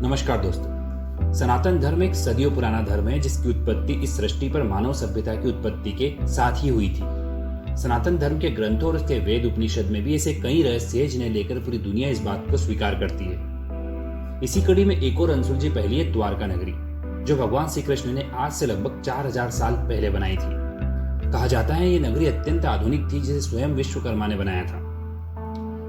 नमस्कार दोस्तों। सनातन धर्म एक सदियों पुराना धर्म है जिसकी उत्पत्ति इस सृष्टि पर मानव सभ्यता की उत्पत्ति के साथ ही हुई थी। सनातन धर्म के ग्रंथों और उसके वेद उपनिषद में भी ऐसे कई रहस्य हैं जिन्हें लेकर पूरी दुनिया इस बात को स्वीकार करती है। इसी कड़ी में एक और अनसुलझी पहेली है द्वारका नगरी, जो भगवान श्री कृष्ण ने आज से लगभग 4000 साल पहले बनाई थी। कहा जाता है ये नगरी अत्यंत आधुनिक थी जिसे स्वयं विश्वकर्मा ने बनाया था।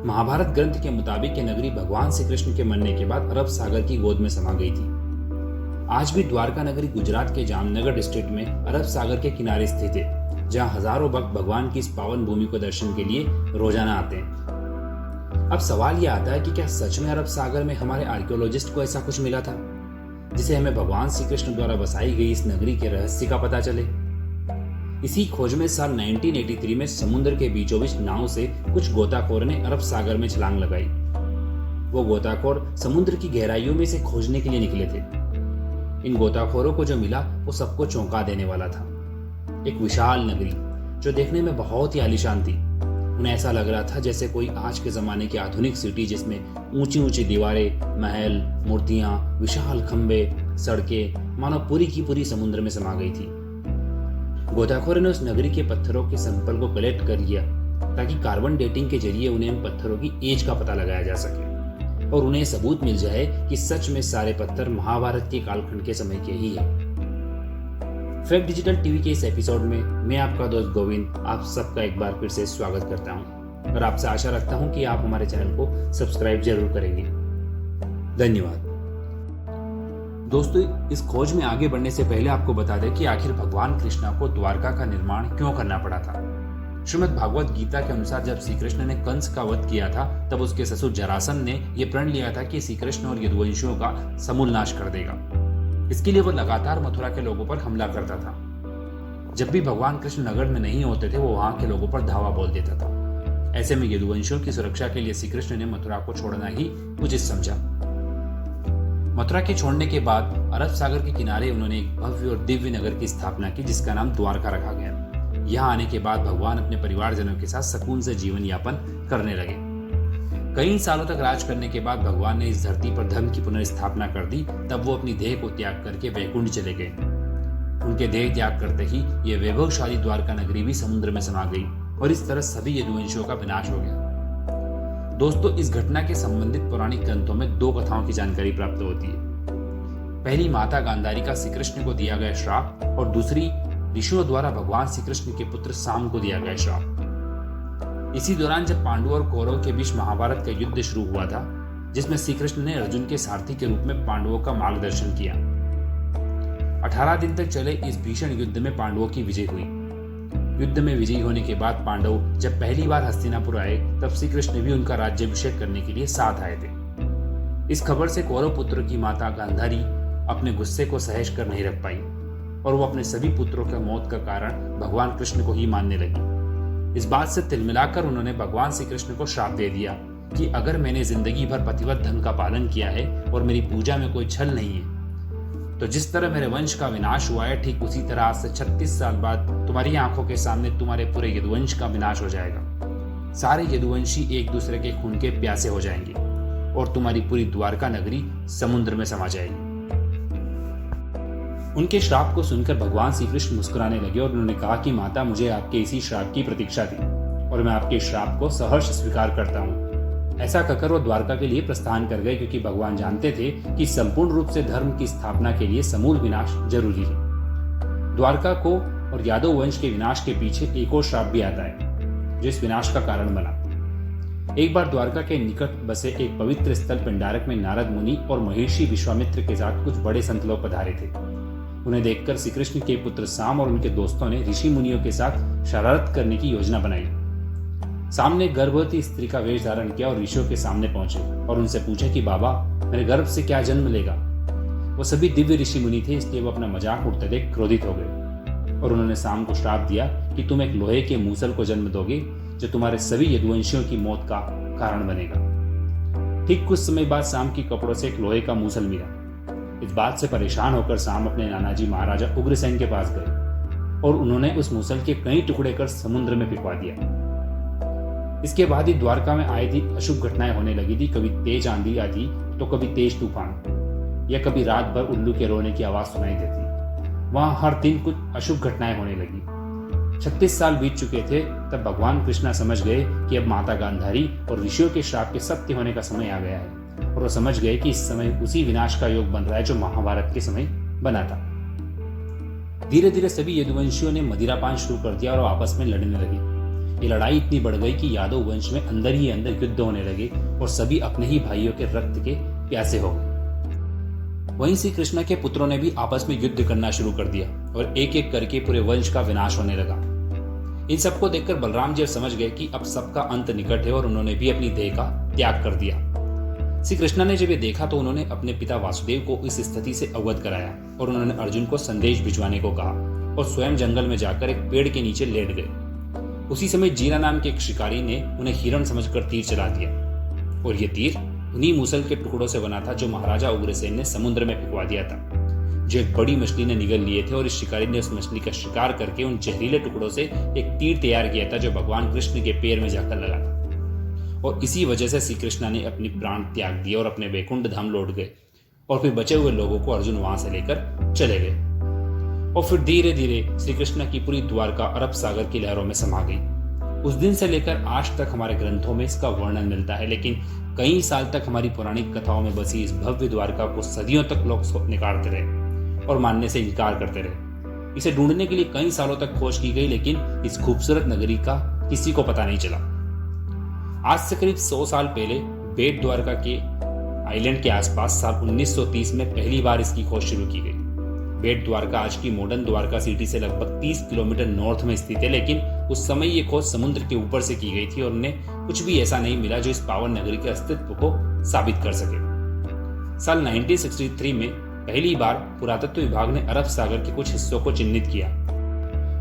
महाभारत ग्रंथ के मुताबिक ये नगरी भगवान श्री कृष्ण के मरने के बाद अरब सागर की गोद में समा गई थी। आज भी द्वारका नगरी गुजरात के जामनगर डिस्ट्रिक्ट में अरब सागर के किनारे स्थित है, जहां हजारों भक्त भगवान की इस पावन भूमि को दर्शन के लिए रोजाना आते हैं। अब सवाल यह आता है कि क्या सच में अरब सागर में हमारे आर्कियोलॉजिस्ट को ऐसा कुछ मिला था जिसे हमें भगवान श्री कृष्ण द्वारा बसाई गई इस नगरी के रहस्य का पता चले। इसी खोज में साल 1983 में समुद्र के बीचों बीच नाव से कुछ गोताखोरों ने अरब सागर में छलांग लगाई। वो गोताखोर समुद्र की गहराइयों में इसे खोजने के लिए निकले थे। इन गोताखोरों को जो मिला वो सबको चौंका देने वाला था। एक विशाल नगरी जो देखने में बहुत ही आलीशान थी। उन्हें ऐसा लग रहा था जैसे कोई आज के जमाने की आधुनिक सिटी जिसमें ऊंची ऊंची दीवारें, महल, मूर्तियां, विशाल खंबे, सड़कें मानो पूरी की पूरी समुद्र में समा गई थी। गोताखोरों ने उस नगरी के पत्थरों के सैंपल को कलेक्ट कर लिया ताकि कार्बन डेटिंग के जरिए उन्हें इन पत्थरों की एज का पता लगाया जा सके और उन्हें सबूत मिल जाए कि सच में सारे पत्थर महाभारत के कालखंड के समय के ही है। फैक्ट डिजिटल टीवी के इस एपिसोड में मैं आपका दोस्त गोविंद आप सबका एक बार फिर से स्वागत करता हूं और आपसे आशा रखता हूं कि आप हमारे चैनल को सब्सक्राइब जरूर करेंगे। धन्यवाद। दोस्तों, इस खोज में आगे बढ़ने से पहले आपको बता दें कि आखिर भगवान कृष्ण को द्वारका का निर्माण क्यों करना पड़ा था। श्रीमद् भागवत गीता के अनुसार जब श्री कृष्ण ने कंस का वध किया था तब उसके ससुर जरासंध ने यह प्रण लिया था कि श्री कृष्ण और यदुवंशियों का समूल नाश कर देगा। इसके लिए वो लगातार मथुरा के लोगों पर हमला करता था। जब भी भगवान कृष्ण नगर में नहीं होते थे वो वहां के लोगों पर धावा बोल देता था। ऐसे में यदुवंशियों की सुरक्षा के लिए श्री कृष्ण ने मथुरा को छोड़ना ही उचित समझा। मथुरा के छोड़ने के बाद अरब सागर के किनारे उन्होंने एक भव्य और दिव्य नगर की स्थापना की जिसका नाम द्वारका रखा गया। यहाँ आने के बाद भगवान अपने परिवारजनों के साथ सुकून से जीवन यापन करने लगे। कई सालों तक राज करने के बाद भगवान ने इस धरती पर धर्म की पुनर्स्थापना कर दी। तब वो अपनी देह को त्याग करके वैकुंठ चले गए। उनके देह त्याग करते ही ये वैभवशाली द्वारका नगरी भी समुद्र में समा गई और इस तरह सभी यदुवंशियों का विनाश हो गया। दोस्तों, इस घटना के संबंधित पौराणिक ग्रंथों में दो कथाओं की जानकारी प्राप्त होती है। पहली माता गांधारी का श्री कृष्ण को दिया गया श्राप और दूसरी ऋषियों द्वारा भगवान श्री कृष्ण के पुत्र साम को दिया गया श्राप। इसी दौरान जब पांडवों और कौरवों के बीच महाभारत का युद्ध शुरू हुआ था जिसमें श्री कृष्ण ने अर्जुन के सारथी के रूप में पांडवों का मार्गदर्शन किया। 18 दिन तक चले इस भीषण युद्ध में पांडवों की विजय हुई। युद्ध में विजयी होने के बाद पांडव जब पहली बार हस्तिनापुर आए तब श्री कृष्ण भी उनका राज्याभिषेक करने के लिए साथ आए थे। इस खबर से कौरव पुत्र की माता गांधारी अपने गुस्से को सहज कर नहीं रख पाई और वो अपने सभी पुत्रों के मौत का कारण भगवान कृष्ण को ही मानने लगी। इस बात से तिलमिलाकर उन्होंने भगवान श्री कृष्ण को श्राप दे दिया कि अगर मैंने जिंदगी भर पतिव्रत धर्म का पालन किया है और मेरी पूजा में कोई छल नहीं है तो जिस तरह मेरे वंश का विनाश हुआ है ठीक उसी तरह आज से 36 साल बाद तुम्हारी आंखों के सामने तुम्हारे पूरे यदुवंश का विनाश हो जाएगा। सारे यदुवंशी एक दूसरे के खून के प्यासे हो जाएंगे और तुम्हारी पूरी द्वारका नगरी समुद्र में समा जाएगी। उनके श्राप को सुनकर भगवान श्री कृष्ण मुस्कुराने लगे और उन्होंने कहा कि माता, मुझे आपके इसी श्राप की प्रतीक्षा थी और मैं आपके श्राप को सहर्ष स्वीकार करता हूँ। ऐसा कहकर वो द्वारका के लिए प्रस्थान कर गए क्योंकि भगवान जानते थे कि संपूर्ण रूप से धर्म की स्थापना के लिए समूल विनाश जरूरी है। द्वारका को और यादव वंश के विनाश के पीछे एक और श्राप भी आता है जो इस विनाश का कारण बना। एक बार द्वारका के निकट बसे एक पवित्र स्थल पिंडारक में नारद मुनि और महर्षि विश्वामित्र के साथ कुछ बड़े संत लोग पधारे थे। उन्हें देखकर श्री कृष्ण के पुत्र साम और उनके दोस्तों ने ऋषि मुनियों के साथ शरारत करने की योजना बनाई। साम ने गर्भवती स्त्री का वेश धारण किया और ऋषियों के सामने पहुंचे और उनसे पूछा कि बाबा, मेरे गर्भ से क्या जन्म लेगा। वो सभी दिव्य ऋषि मुनि थे इसलिए वो अपना मजाक उड़ते देख क्रोधित हो गए और उन्होंने साम को श्राप दिया कि तुम एक लोहे के मूसल को जन्म दोगे जो तुम्हारे सभी यदुवंशियों की मौत का कारण बनेगा। ठीक कुछ समय बाद साम की कपड़ों से एक लोहे का मूसल मिला। इस बात से परेशान होकर साम अपने नानाजी महाराजा उग्रसेन के पास गए और उन्होंने उस मूसल के कई टुकड़े कर समुद्र में फेंकवा दिया। इसके बाद ही द्वारका में आए दिन अशुभ घटनाएं होने लगी थी। कभी तेज आंधी आती तो कभी तेज तूफान। या कभी रात भर उल्लू के रोने की आवाज सुनाई देती। वहां हर दिन कुछ अशुभ घटनाएं होने लगी। 36 साल बीत चुके थे तब भगवान कृष्णा समझ गए कि अब माता गांधारी और ऋषियों के श्राप के सत्य होने का समय आ गया है, और वो समझ गए कि इस समय उसी विनाश का योग बन रहा है जो महाभारत के समय बना था। धीरे धीरे सभी यदुवंशियों ने मदिरापान शुरू कर दिया और आपस में लड़ने लगे। ये लड़ाई इतनी बढ़ गई कि यादव वंश में अंदर ही अंदर युद्ध होने लगे और सभी अपने ही भाइयों के रक्त के प्यासे हो गए। वहीं श्री कृष्ण के पुत्रों ने भी आपस में युद्ध करना शुरू कर दिया और एक एक करके पूरे वंश का विनाश होने लगा। इन सबको देखकर बलराम जी समझ गए कि अब सबका अंत निकट है और उन्होंने भी अपनी देह का त्याग कर दिया। श्री कृष्ण ने जब ये देखा तो उन्होंने अपने पिता वासुदेव को इस स्थिति से अवगत कराया और उन्होंने अर्जुन को संदेश भिजवाने को कहा और स्वयं जंगल में जाकर एक पेड़ के नीचे लेट गए। उसी समय जीरा नाम के एक शिकारी ने उन्हें हिरण समझकर तीर चला दिया और ये तीर उन्हीं मूसल के टुकड़ों से बना था जो महाराजा उग्रसेन ने समुद्र में फेंकवा दिया था, जो एक बड़ी मछली ने निगल लिए थे। और इस शिकारी ने उस मछली का शिकार करके उन जहरीले टुकड़ों से एक तीर तैयार किया था जो भगवान कृष्ण के पैर में जाकर लगा था। और इसी वजह से श्री कृष्ण ने अपनी प्राण त्याग दिए और अपने वैकुंठ धाम लौट गए और फिर बचे हुए लोगों को अर्जुन वहां से लेकर चले गए। और फिर धीरे धीरे श्री कृष्ण की पूरी द्वारका अरब सागर की लहरों में समा गई। उस दिन से लेकर आज तक हमारे ग्रंथों में इसका वर्णन मिलता है, लेकिन कई साल तक हमारी पौराणिक कथाओं में बसी इस भव्य द्वारका को सदियों तक लोग निकारते रहे और मानने से इनकार करते रहे। इसे ढूंढने के लिए कई सालों तक खोज की गई, लेकिन इस खूबसूरत नगरी का किसी को पता नहीं चला। आज से करीब 100 साल पहले बेट द्वारका के आइलैंड के आसपास साल 1930 में पहली बार इसकी खोज शुरू की गई। बेट द्वारका आज की मॉडर्न द्वारका सिटी से लगभग 30 किलोमीटर नॉर्थ में स्थित है, लेकिन उस समय ये खोज समुद्र के ऊपर से की गई थी और उन्हें कुछ भी ऐसा नहीं मिला जो इस पावन नगरी के अस्तित्व को साबित कर सके। साल 1963 में पहली बार पुरातत्व विभाग ने अरब सागर के कुछ हिस्सों को चिन्हित किया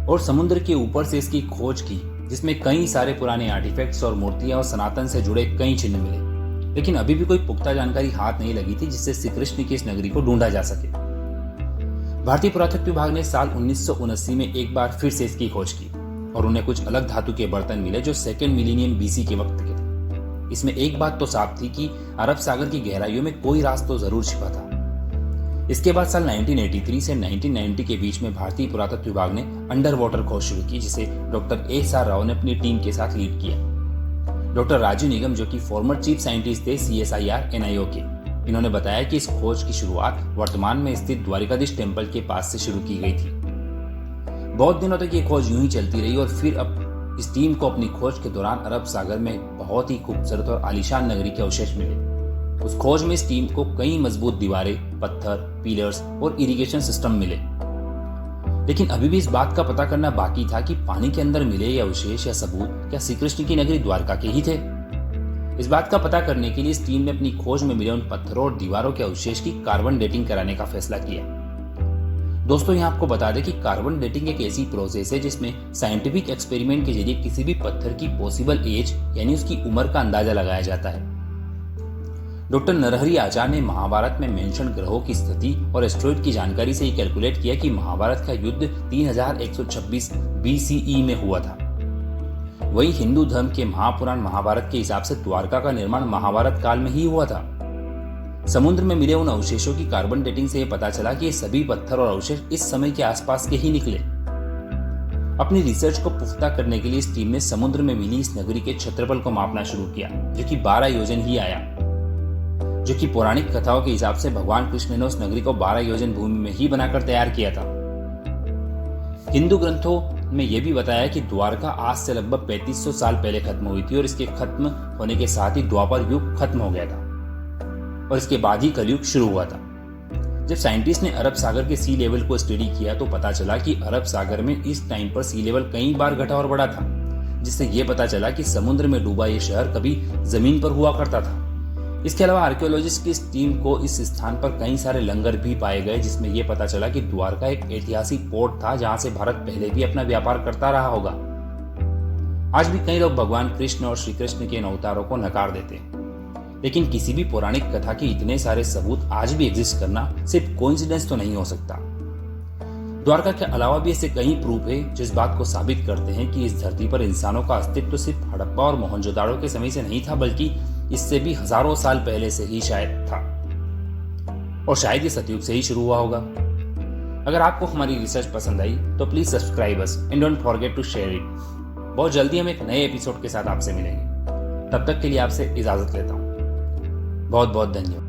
और समुद्र के ऊपर से इसकी खोज की, जिसमें कई सारे पुराने आर्टिफैक्ट्स और मूर्तियां और सनातन से जुड़े कई चिन्ह मिले, लेकिन अभी भी कोई पुख्ता जानकारी हाथ नहीं लगी थी जिससे श्री कृष्ण की इस नगरी को ढूंढा जा सके। भारतीय पुरातत्व विभाग ने साल 1979 में एक बार फिर से इसकी खोज की और उन्हें कुछ अलग धातु के बर्तन मिले जो सेकेंड मिलीनियम बीसी के वक्त के थे। इसमें एक बात तो साफ थी कि अरब सागर की गहराइयों में कोई राज तो जरूर छिपा था। इसके बाद साल 1983 से 1990 के बीच में भारतीय पुरातत्व विभाग ने अंडर वाटर खोज शुरू की, जिसे डॉक्टर एस.आर. राव ने अपनी टीम के साथ लीड किया। डॉक्टर राजू निगम, जो कि फॉर्मर चीफ साइंटिस्ट थे CSIR NIO के, इन्होंने बताया कि इस खोज की शुरुआत वर्तमान में स्थित द्वारिकाधीश टेम्पल के पास से शुरू की गई थी। बहुत दिनों तक ये खोज यूं ही चलती रही और फिर अब इस टीम को अपनी खोज के दौरान अरब सागर में बहुत ही खूबसूरत और आलीशान नगरी के अवशेष मिले। उस खोज में इस टीम को कई मजबूत दीवारें, पत्थर, पिलर्स और इरिगेशन सिस्टम मिले, लेकिन अभी भी इस बात का पता करना बाकी था कि पानी के अंदर मिले ये अवशेष या सबूत क्या श्री कृष्ण की नगरी द्वारका के ही थे। इस बात का पता करने के लिए इस टीम ने अपनी खोज में मिले उन पत्थरों और दीवारों के अवशेष की कार्बन डेटिंग कराने का फैसला किया। दोस्तों, यहाँ आपको बता दें कि कार्बन डेटिंग एक ऐसी प्रोसेस है जिसमें साइंटिफिक एक्सपेरिमेंट के जरिए किसी भी पत्थर की पॉसिबल एज यानी उसकी उम्र का अंदाजा लगाया जाता है। डॉक्टर नरहरि आचार्य ने महाभारत में मेंशन ग्रहों की स्थिति और एस्ट्रॉइड की जानकारी से कैलकुलेट किया कि महाभारत का युद्ध 3126 BCE में हुआ था। वही हिंदू धर्म के महापुराण महाभारत के हिसाब से द्वारका का निर्माण महाभारत काल में ही हुआ था। समुद्र में मिले उन अवशेषों की कार्बन डेटिंग से यह पता चला कि ये सभी पत्थर और अवशेष इस समय के आसपास के ही निकले। अपनी रिसर्च को पुख्ता करने के लिए इस टीम ने समुद्र में मिली इस नगरी के क्षेत्रफल को मापना शुरू किया, जो कि 12 योजन ही आया, जो कि पौराणिक कथाओं के हिसाब से भगवान कृष्ण ने उस नगरी को 12 योजन भूमि में ही बनाकर तैयार किया था। हिंदू ग्रंथों में यह भी बताया कि द्वारका आज से लगभग 3500 साल पहले खत्म हुई थी और इसके खत्म होने के साथ ही द्वापर युग खत्म हो गया था और इसके बाद ही कलयुग शुरू हुआ था। जब साइंटिस्ट ने अरब सागर के सी लेवल को स्टडी किया तो पता चला कि अरब सागर में इस टाइम पर सी लेवल कई बार घटा और बढ़ा था, जिससे यह पता चला कि समुद्र में डूबा ये शहर कभी जमीन पर हुआ करता था। इसके अलावा आर्कियोलॉजिस्ट की इस टीम को इस स्थान पर कई सारे लंगर भी पाए गए, जिसमें यह पता चला कि द्वारका एक ऐतिहासिक पोर्ट था जहां से भारत पहले भी अपना व्यापार करता रहा होगा। आज भी कई लोग भगवान कृष्ण और श्री कृष्ण के इन अवतारों को नकार देते हैं, लेकिन किसी भी पौराणिक कथा के इतने सारे सबूत आज भी एग्जिस्ट करना सिर्फ कोइंसिडेंस तो नहीं हो सकता। द्वारका के अलावा भी ऐसे कई प्रूफ है जो इस बात को साबित करते हैं कि इस धरती पर इंसानों का अस्तित्व सिर्फ हड़प्पा और मोहनजोदाड़ो के समय से नहीं था, बल्कि इससे भी हजारों साल पहले से ही शायद था। और शायद ये सतयुग से ही शुरू हुआ होगा। अगर आपको हमारी रिसर्च पसंद आई तो please subscribe us and don't forget to share it. बहुत जल्दी हम एक नए एपिसोड के साथ आपसे मिलेंगे। तब तक के लिए आपसे इजाजत लेता हूँ। बहुत बहुत धन्यवाद।